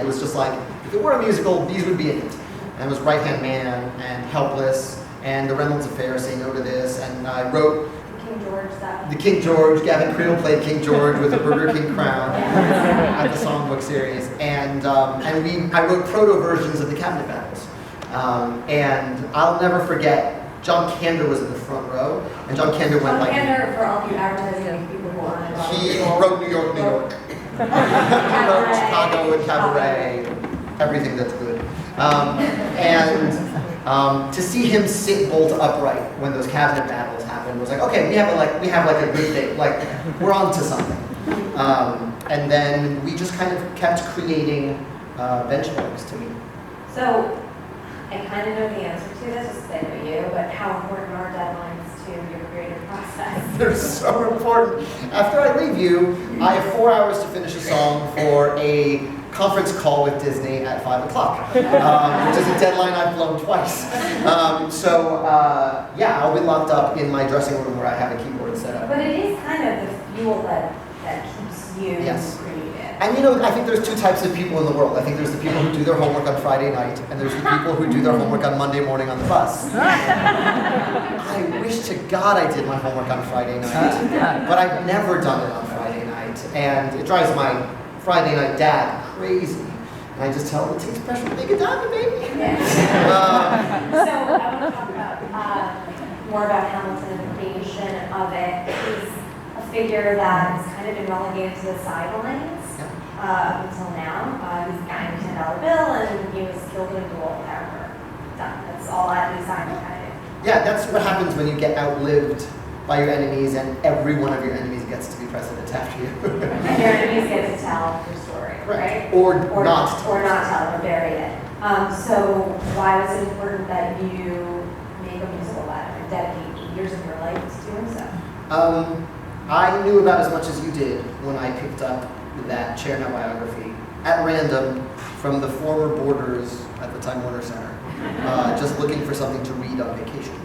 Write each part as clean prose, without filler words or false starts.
It was just like, if it were a musical, these would be in it. And it was Right Hand Man and Helpless and The Reynolds Affair, Say No to This, and I wrote King George stuff. The King George. Gavin Creel played King George with a Burger King crown at the Songbook series, and I wrote proto versions of the Cabinet Battles, and I'll never forget. John Kander was in the front row, and John Kander went like. John Kander, for all you advertising people who aren't involved. He wrote New York, New York. He wrote Chicago and Cabaret, everything that's good. To see him sit bolt upright when those cabinet battles happened was like, okay, we have a good thing, like we're on to something. And then we just kind of kept creating benchmarks to meet. So I kind of know the answer to this, just because I know you, but how important are deadlines to your creative process? They're so important. After I leave you, I have 4 hours to finish a song for a conference call with Disney at 5 o'clock, which is a deadline I've blown twice. Yeah, I'll be locked up in my dressing room where I have a keyboard set up. But it is kind of the fuel that keeps you Yes. creative. And I think there's two types of people in the world. I think there's the people who do their homework on Friday night, and there's the people who do their homework on Monday morning on the bus. I wish to God I did my homework on Friday night, but I've never done it on Friday night, and it drives my Friday night dad crazy. And I just tell him, it takes pressure to make a diamond, baby. Yeah. So I want to talk about more about Hamilton and the creation of it. He's a figure that has kind of been relegated to the sidelines up until now. He's a guy in a $10 bill, and he was killed in a duel. However, done. That's all that he signed kind of. Yeah, that's what happens when you get outlived by your enemies, and every one of your enemies gets to be president after you. And your enemies get to tell your story, right? Or not tell, or bury it. So why was it important that you make a musical about it and dedicate 8 years of your life to doing so? I knew about as much as you did when I picked up that Chernow biography at random from the former boarders at the Time Warner Center, just looking for something to read on vacation.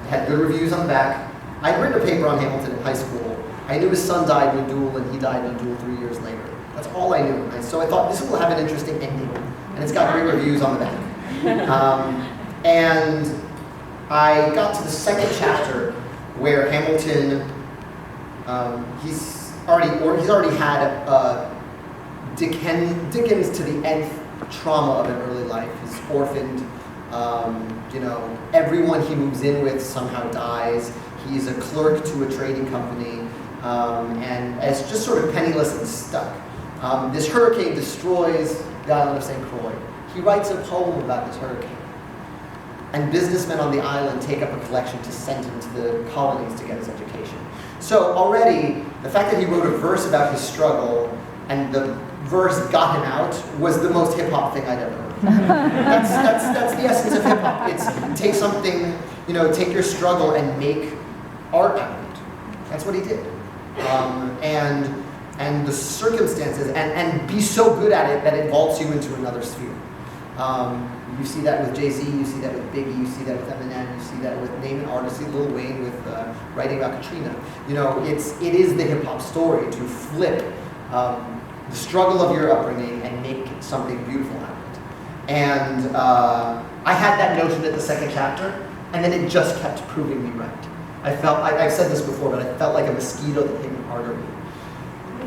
Had good reviews on the back. I'd written a paper on Hamilton in high school. I knew his son died in a duel, and he died in a duel 3 years later. That's all I knew. So I thought this will have an interesting ending, and it's got great reviews on the back. And I got to the second chapter where Hamilton, he's already had Dickens to the nth trauma of an early life. He's orphaned. Everyone he moves in with somehow dies. He's a clerk to a trading company, and is just sort of penniless and stuck. This hurricane destroys the island of St. Croix. He writes a poem about this hurricane. And businessmen on the island take up a collection to send him to the colonies to get his education. So already, the fact that he wrote a verse about his struggle and the verse got him out was the most hip-hop thing I'd ever heard. That's the essence of hip-hop. It's take something, take your struggle and make art out of it. That's what he did. And the circumstances, and be so good at it that it vaults you into another sphere. You see that with Jay-Z, you see that with Biggie, you see that with Eminem, you see that with name an artist, you see Lil Wayne with writing about Katrina. It is the hip-hop story to flip the struggle of your upbringing and make something beautiful out of it. And I had that notion at the second chapter, and then it just kept proving me right. I've said this before, but I felt like a mosquito that hit an artery.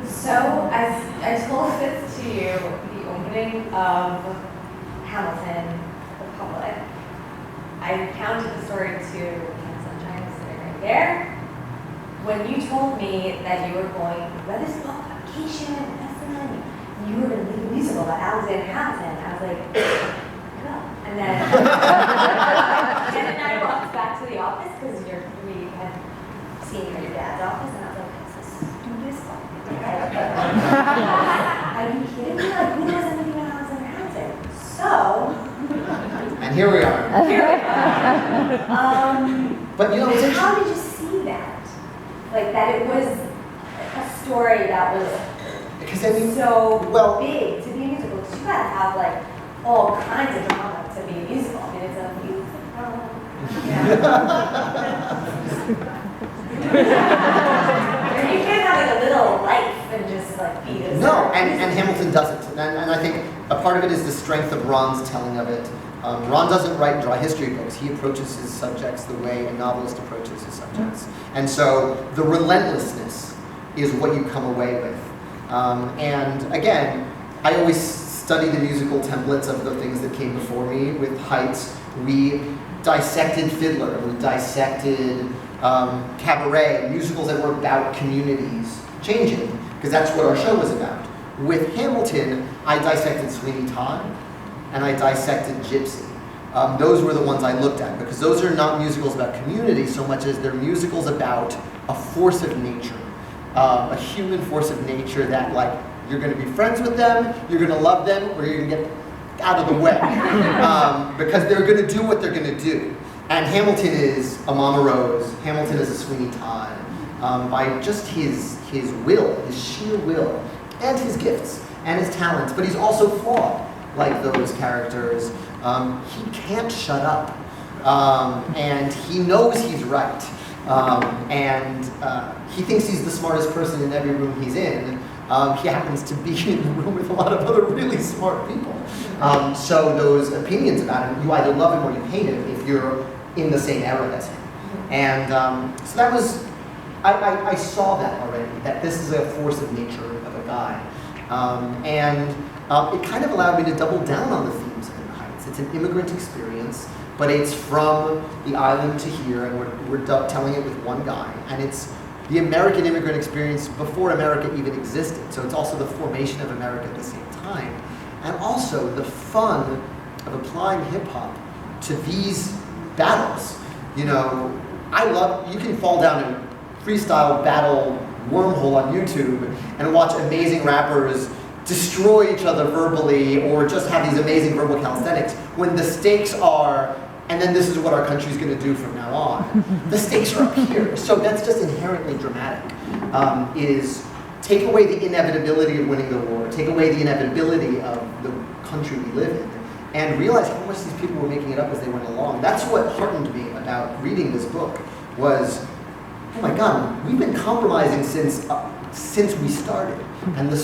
So, as I told this to you, the opening of Hamilton, the public, I counted the story to Sunshine sitting right there. When you told me that you were going, read this book, vacation, and you were going to lead a musical about Alexander Hamilton, I was like, no. And then, and then I walked back to the office because we had seen you at your dad's office, and I was like, it's the stupidest fucking thing I've ever done. Are you kidding me? Like, who knows anything about Alexander Hamilton? So, and here we are. But how did you see that? Like that it was a story that was so big to be a musical. Because you gotta have like all kinds of drama to be a musical. I mean, it's a musical. You can't have like a little life and just like be is No, that and Hamilton doesn't. And I think a part of it is the strength of Ron's telling of it. Ron doesn't write dry history books. He approaches his subjects the way a novelist approaches his subjects. And so the relentlessness is what you come away with. And again, I always study the musical templates of the things that came before me with Heights. We dissected Fiddler, we dissected Cabaret, musicals that were about communities changing, because that's what our show was about. With Hamilton, I dissected Sweeney Todd, and I dissected Gypsy. Those were the ones I looked at, because those are not musicals about community so much as they're musicals about a force of nature, a human force of nature that, like, you're going to be friends with them, you're going to love them, or you're going to get out of the way, because they're going to do what they're going to do. And Hamilton is a Mama Rose, Hamilton is a Sweeney Todd, by just his will, his sheer will, and his gifts, and his talents, but he's also flawed, like those characters. He can't shut up, and he knows he's right, and he thinks he's the smartest person in every room he's in. He happens to be in the room with a lot of other really smart people. So those opinions about him, you either love him or you hate him if you're in the same era as him. And so that was, I saw that already, that this is a force of nature of a guy. And it kind of allowed me to double down on the themes of In the Heights. It's an immigrant experience, but it's from the island to here, and we're telling it with one guy. And it's the American immigrant experience before America even existed. So it's also the formation of America at the same time. And also the fun of applying hip hop to these battles. You know, you can fall down a freestyle battle wormhole on YouTube and watch amazing rappers destroy each other verbally or just have these amazing verbal calisthenics when the stakes are, and then this is what our country's going to do from now on. The stakes are up here. So that's just inherently dramatic, is take away the inevitability of winning the war, take away the inevitability of the country we live in, and realize how much these people were making it up as they went along. That's what heartened me about reading this book was, oh my God, we've been compromising since we started. And the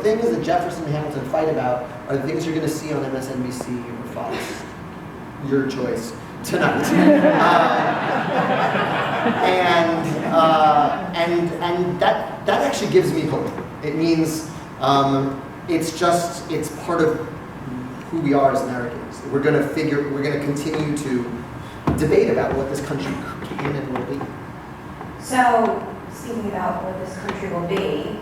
things that Jefferson and Hamilton fight about are the things you're going to see on MSNBC or Fox. Your choice tonight. And that actually gives me hope. It means it's part of who we are as Americans. We're going to continue to debate about what this country can and will be. So, speaking about what this country will be,